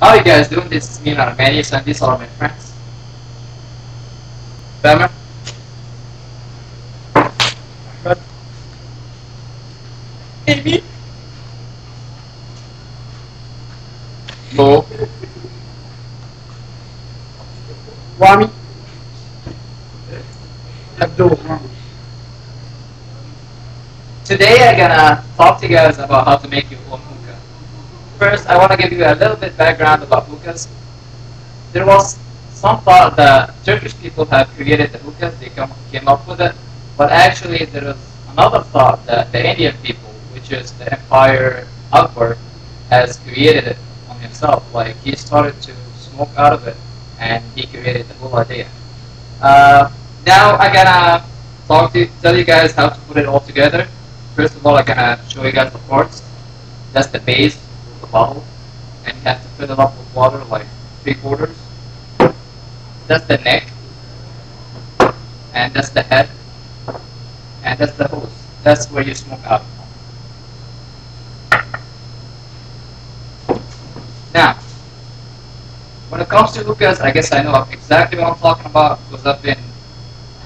How you guys doing? This is me, Armenius, and these are my friends. Bemer, Ahmed, Amy, Mo, Rami, Abdul. Today I'm gonna talk to you guys about how to make your own hookah. First, I want to give you a little bit background about hookahs. There was some thought that Turkish people have created the hookah, they came up with it, but actually there was another thought that the Indian people, which is the Empire Akbar, has created it on himself. Like he started to smoke out of it, and he created the whole idea. Now I'm gonna tell you guys how to put it all together. First of all, I'm gonna show you guys the parts. That's the base of the bottle, and you have to fill it up with water like 3/4. That's the neck, and that's the head, and that's the hose. That's where you smoke out. Now, when it comes to hookahs, I guess I know exactly what I'm talking about because I've been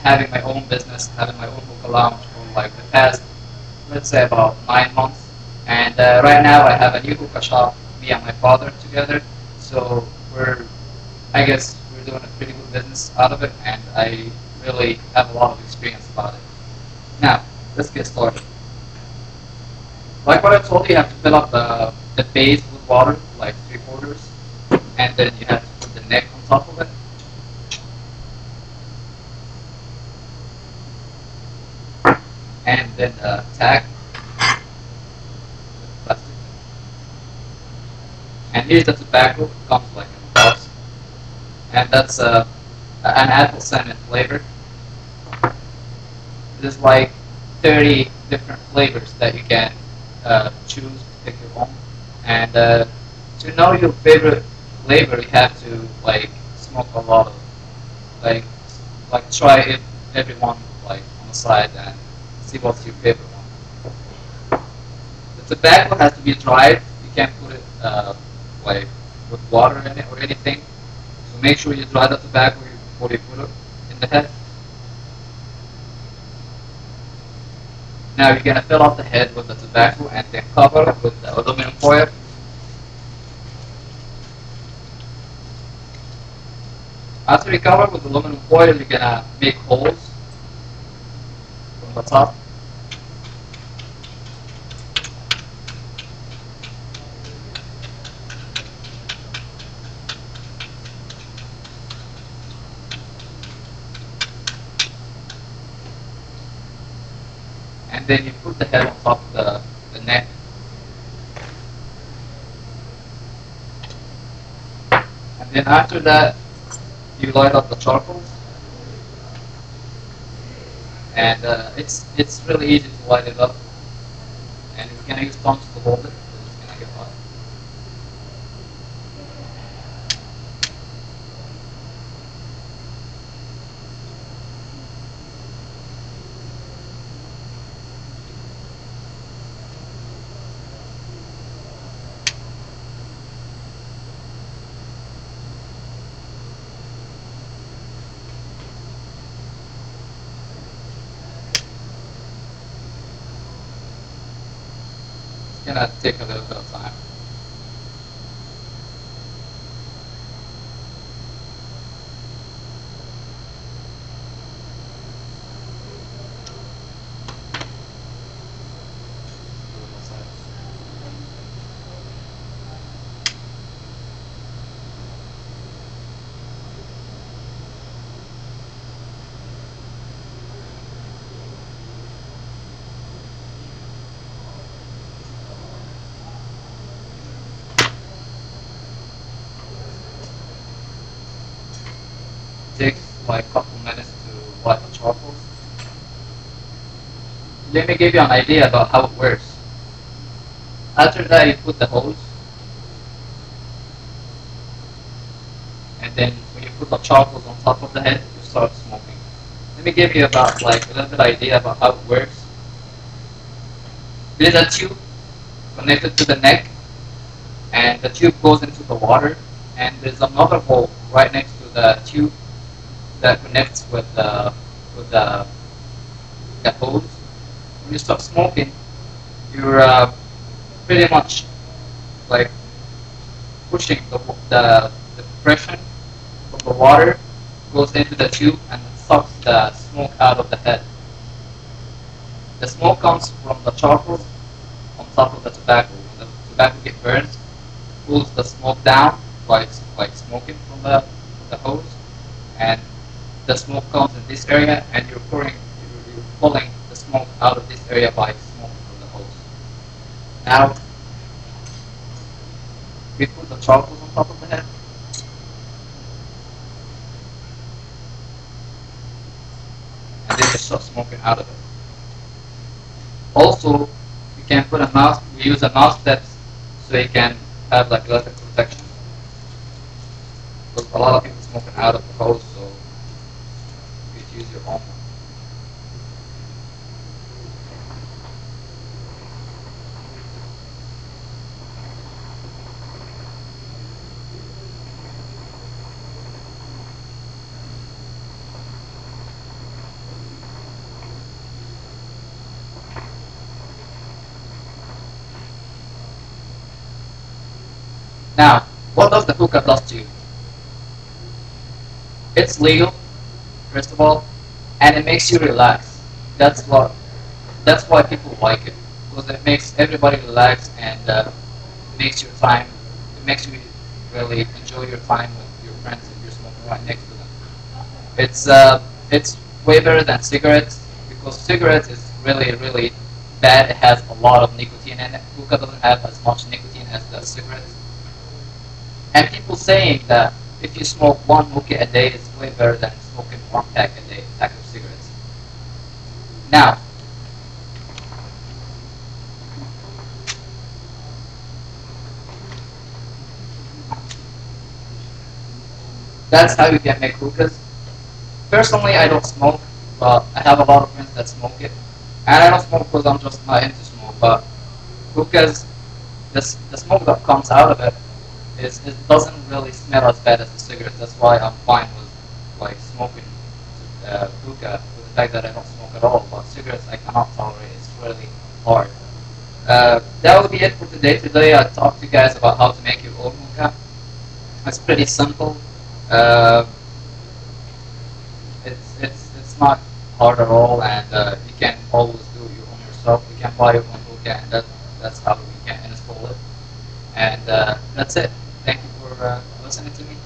having my own business, having my own hookah lounge for like the past, let's say about 9 months. And right now I have a new hookah shop, me and my father together. So I guess we're doing a pretty good business out of it, and I really have a lot of experience about it. Now, let's get started. Like what I told you, you have to fill up the base with water, like 3/4, and then you have to put the neck on top of it. And then tag, plastic. And here's the tobacco, it comes like in a box. And that's an apple cinnamon flavor. There's like 30 different flavors that you can choose to pick your own. And to know your favorite flavor, you have to like smoke a lot of like try everyone like on the side and see what's your favorite one. The tobacco has to be dried. You can't put it like with water in it or anything. So make sure you dry the tobacco before you put it in the head. Now you're gonna fill up the head with the tobacco and then cover it with the aluminum foil. After you cover it with aluminum foil, you're gonna make holes from the top. And then you put the head on top of the neck. And then after that, you light up the charcoal. And it's really easy to light it up. And you're going to use tongs to hold it, because it's going to get hot. It's going to take a little bit of time. Takes like a couple minutes to light the charcoal. Let me give you an idea about how it works. After that, you put the hose, and then when you put the charcoal on top of the head, you start smoking. Let me give you about like a little bit idea about how it works. There's a tube connected to the neck, and the tube goes into the water, and there's another hole right next to the tube that connects with the hose. When you stop smoking, you're pretty much like pushing the compression from the water goes into the tube and sucks the smoke out of the head. The smoke comes from the charcoal on top of the tobacco. When the tobacco gets burned, pulls the smoke down like smoking from the hose, and the smoke comes in this area, and you're pulling the smoke out of this area by smoking from the hose. Now we put the charcoal on top of the head. And then just start smoking out of it. Also, you can put a mouse. We use a mouse steps so you can have like electric protection. Because a lot of people smoking out of the hose, so you could use your own one. Now, what does the hookah does to you? It's legal, first of all, and it makes you relax. That's what. That's why people like it, because it makes everybody relax and makes your time. It makes you really enjoy your time with your friends if you're smoking right next to them. It's way better than cigarettes because cigarettes is really bad. It has a lot of nicotine in it. Hookah doesn't have as much nicotine as the cigarettes. And people saying that if you smoke one hookah a day, it's way better than smoking one pack a day, pack of cigarettes. Now, that's how you can make hookahs. Personally, I don't smoke, but I have a lot of friends that smoke it. And I don't smoke because I'm just not into smoke, but hookahs, the smoke that comes out of it it doesn't really smell as bad as the cigarettes. That's why I'm fine with like smoking hookah, with the fact that I don't smoke at all. But cigarettes I cannot tolerate. It's really hard. That will be it for today. Today I talked to you guys about how to make your own hookah. It's pretty simple. Uh, it's not hard at all, and you can always do your own yourself. You can buy your own hookah, and that's how you can install it. And that's it. Thank you for listening to me.